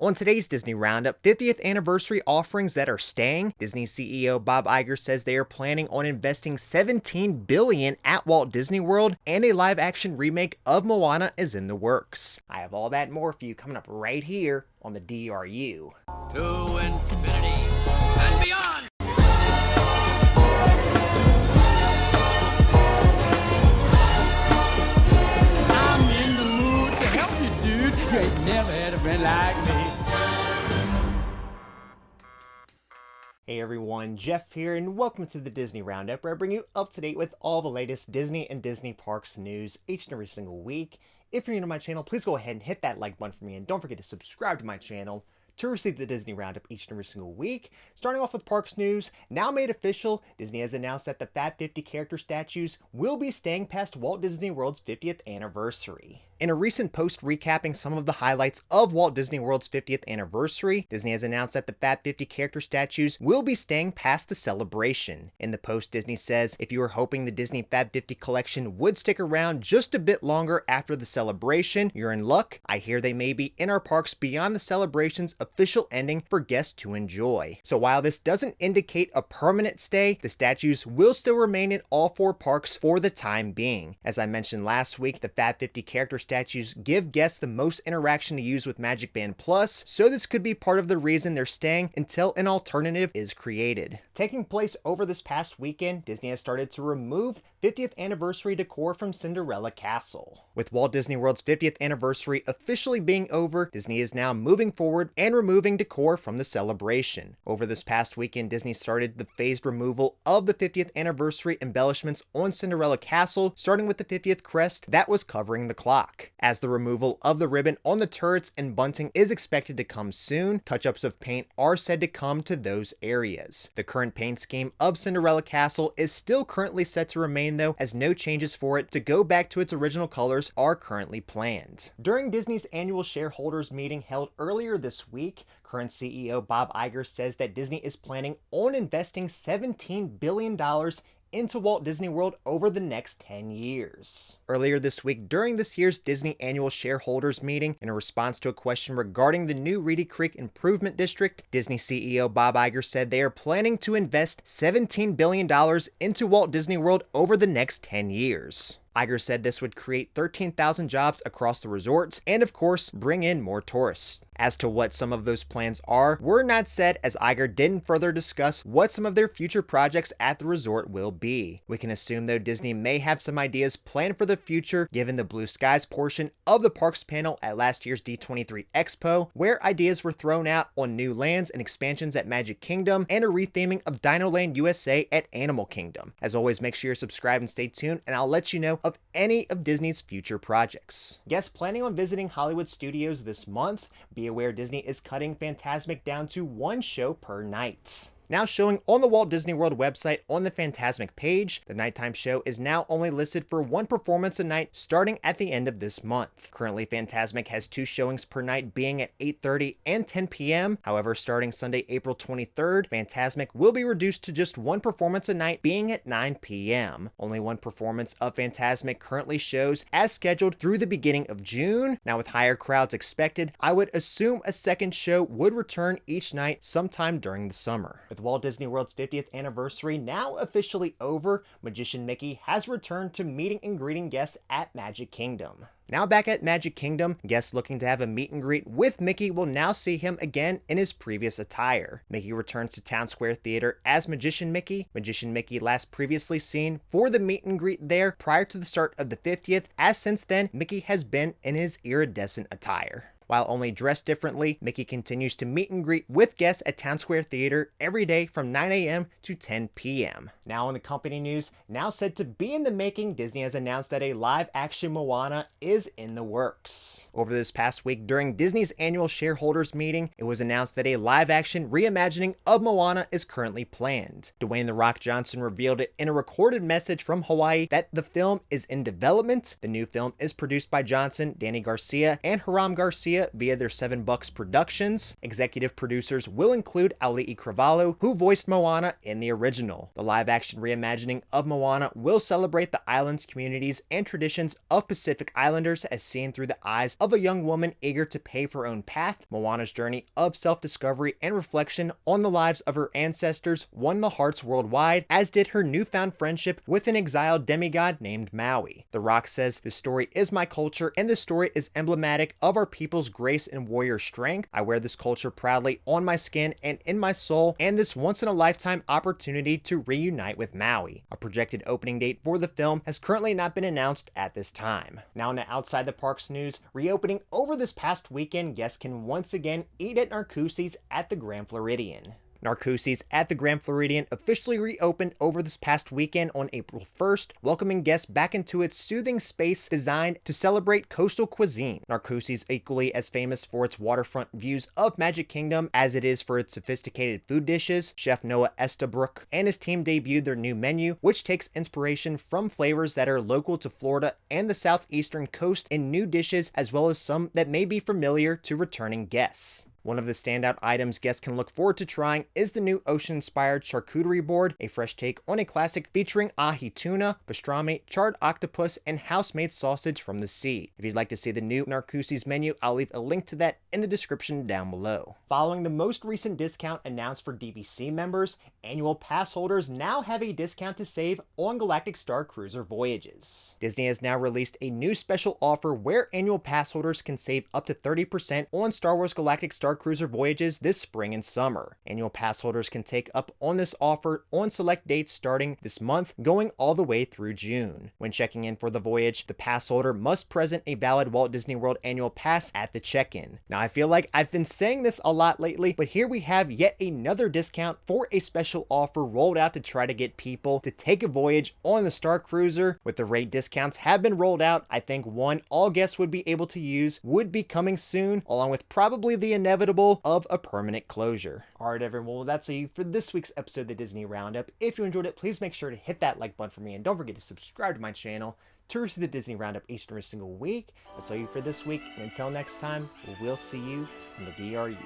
On today's Disney Roundup, 50th anniversary offerings that are staying. Disney CEO Bob Iger says they are planning on investing $17 billion at Walt Disney World, and a live-action remake of Moana is in the works. I have all that and more for you coming up right here on the DRU. To infinity and beyond! I'm in the mood to help you, dude. You ain't never had a friend like me. Hey everyone, Jeff here, and welcome to the Disney Roundup, where I bring you up to date with all the latest Disney and Disney Parks news each and every single week. If you're new to my channel, please go ahead and hit that like button for me, and don't forget to subscribe to my channel to receive the Disney Roundup each and every single week. Starting off with Parks news, now made official, Disney has announced that the Fab 50 character statues will be staying past Walt Disney World's 50th anniversary. In a recent post recapping some of the highlights of Walt Disney World's 50th anniversary, Disney has announced that the Fab 50 character statues will be staying past the celebration. In the post, Disney says, if you were hoping the Disney Fab 50 collection would stick around just a bit longer after the celebration, you're in luck. I hear they may be in our parks beyond the celebration's official ending for guests to enjoy. So while this doesn't indicate a permanent stay, the statues will still remain in all 4 parks for the time being. As I mentioned last week, the Fab 50 character statues give guests the most interaction to use with Magic Band Plus, so this could be part of the reason they're staying until an alternative is created. Taking place over this past weekend, Disney has started to remove 50th anniversary decor from Cinderella Castle. With Walt Disney World's 50th anniversary officially being over, Disney is now moving forward and removing decor from the celebration. Over this past weekend, Disney started the phased removal of the 50th anniversary embellishments on Cinderella Castle, starting with the 50th crest that was covering the clock. As the removal of the ribbon on the turrets and bunting is expected to come soon, touch-ups of paint are said to come to those areas. The current paint scheme of Cinderella Castle is still currently set to remain though, as no changes for it to go back to its original colors are currently planned. During Disney's annual shareholders meeting held earlier this week, current CEO Bob Iger says that Disney is planning on investing $17 billion into Walt Disney World over the next 10 years. Earlier this week, during this year's Disney annual shareholders meeting, in a response to a question regarding the new Reedy Creek Improvement District, Disney CEO Bob Iger said they are planning to invest $17 billion into Walt Disney World over the next 10 years. Iger said this would create 13,000 jobs across the resorts and, of course, bring in more tourists. As to what some of those plans are, were not said, as Iger didn't further discuss what some of their future projects at the resort will be. We can assume, though, Disney may have some ideas planned for the future, given the Blue Skies portion of the parks panel at last year's D23 Expo, where ideas were thrown out on new lands and expansions at Magic Kingdom and a retheming of Dino Land USA at Animal Kingdom. As always, make sure you're subscribed and stay tuned, and I'll let you know of any of Disney's future projects. Guests planning on visiting Hollywood studios this month, be aware Disney is cutting Fantasmic down to 1 show per night. Now showing on the Walt Disney World website on the Fantasmic page, the nighttime show is now only listed for 1 performance a night starting at the end of this month. Currently, Fantasmic has 2 showings per night, being at 8:30 and 10 p.m. However, starting Sunday, April 23rd, Fantasmic will be reduced to just 1 performance a night, being at 9 p.m. Only 1 performance of Fantasmic currently shows as scheduled through the beginning of June. Now, with higher crowds expected, I would assume a second show would return each night sometime during the summer. With Walt Disney World's 50th anniversary now officially over, Magician Mickey has returned to meeting and greeting guests at Magic Kingdom. Now back at Magic Kingdom, guests looking to have a meet and greet with Mickey will now see him again in his previous attire. Mickey returns to Town Square Theater as Magician Mickey. Magician Mickey last previously seen for the meet and greet there prior to the start of the 50th, as since then, Mickey has been in his iridescent attire. While only dressed differently, Mickey continues to meet and greet with guests at Town Square Theater every day from 9 a.m. to 10 p.m. Now in the company news, now said to be in the making, Disney has announced that a live-action Moana is in the works. Over this past week, during Disney's annual shareholders meeting, it was announced that a live-action reimagining of Moana is currently planned. Dwayne "The Rock" Johnson revealed it in a recorded message from Hawaii that the film is in development. The new film is produced by Johnson, Danny Garcia, and Hiram Garcia, Fantasia via their 7 Bucks Productions. Executive producers will include Ali'i Cravalho, who voiced Moana in the original. The live-action reimagining of Moana will celebrate the island's communities and traditions of Pacific Islanders as seen through the eyes of a young woman eager to pave her own path. Moana's journey of self-discovery and reflection on the lives of her ancestors won the hearts worldwide, as did her newfound friendship with an exiled demigod named Maui. The Rock says, "This story is my culture, and this story is emblematic of our people's grace and warrior strength. I wear this culture proudly on my skin and in my soul, and this once-in-a-lifetime opportunity to reunite with Maui." A projected opening date for the film has currently not been announced at this time. Now on to outside the parks news, reopening over this past weekend, guests can once again eat at Narcoossee's at the Grand Floridian. Narcoossee's at the Grand Floridian officially reopened over this past weekend on April 1st, welcoming guests back into its soothing space designed to celebrate coastal cuisine. Narcoossee's equally as famous for its waterfront views of Magic Kingdom as it is for its sophisticated food dishes. Chef Noah Estabrook and his team debuted their new menu, which takes inspiration from flavors that are local to Florida and the southeastern coast in new dishes, as well as some that may be familiar to returning guests. One of the standout items guests can look forward to trying is the new ocean-inspired charcuterie board, a fresh take on a classic featuring ahi tuna, pastrami, charred octopus, and house-made sausage from the sea. If you'd like to see the new Narcoossee's menu, I'll leave a link to that in the description down below. Following the most recent discount announced for DVC members, annual pass holders now have a discount to save on Galactic Starcruiser voyages. Disney has now released a new special offer where annual pass holders can save up to 30% on Star Wars Galactic Starcruiser voyages this spring and summer. Annual pass holders can take up on this offer on select dates starting this month, going all the way through June. When checking in for the voyage, the pass holder must present a valid Walt Disney World annual pass at the check-in. Now, I feel like I've been saying this a lot lately, but here we have yet another discount for a special offer rolled out to try to get people to take a voyage on the Starcruiser. With the rate discounts have been rolled out, I think one all guests would be able to use would be coming soon, along with probably the inevitable of a permanent closure. Alright everyone, well that's it for this week's episode of the Disney Roundup. If you enjoyed it, please make sure to hit that like button for me, and don't forget to subscribe to my channel to receive the Disney Roundup each and every single week. That's all you for this week, and until next time, we'll see you in the DRU.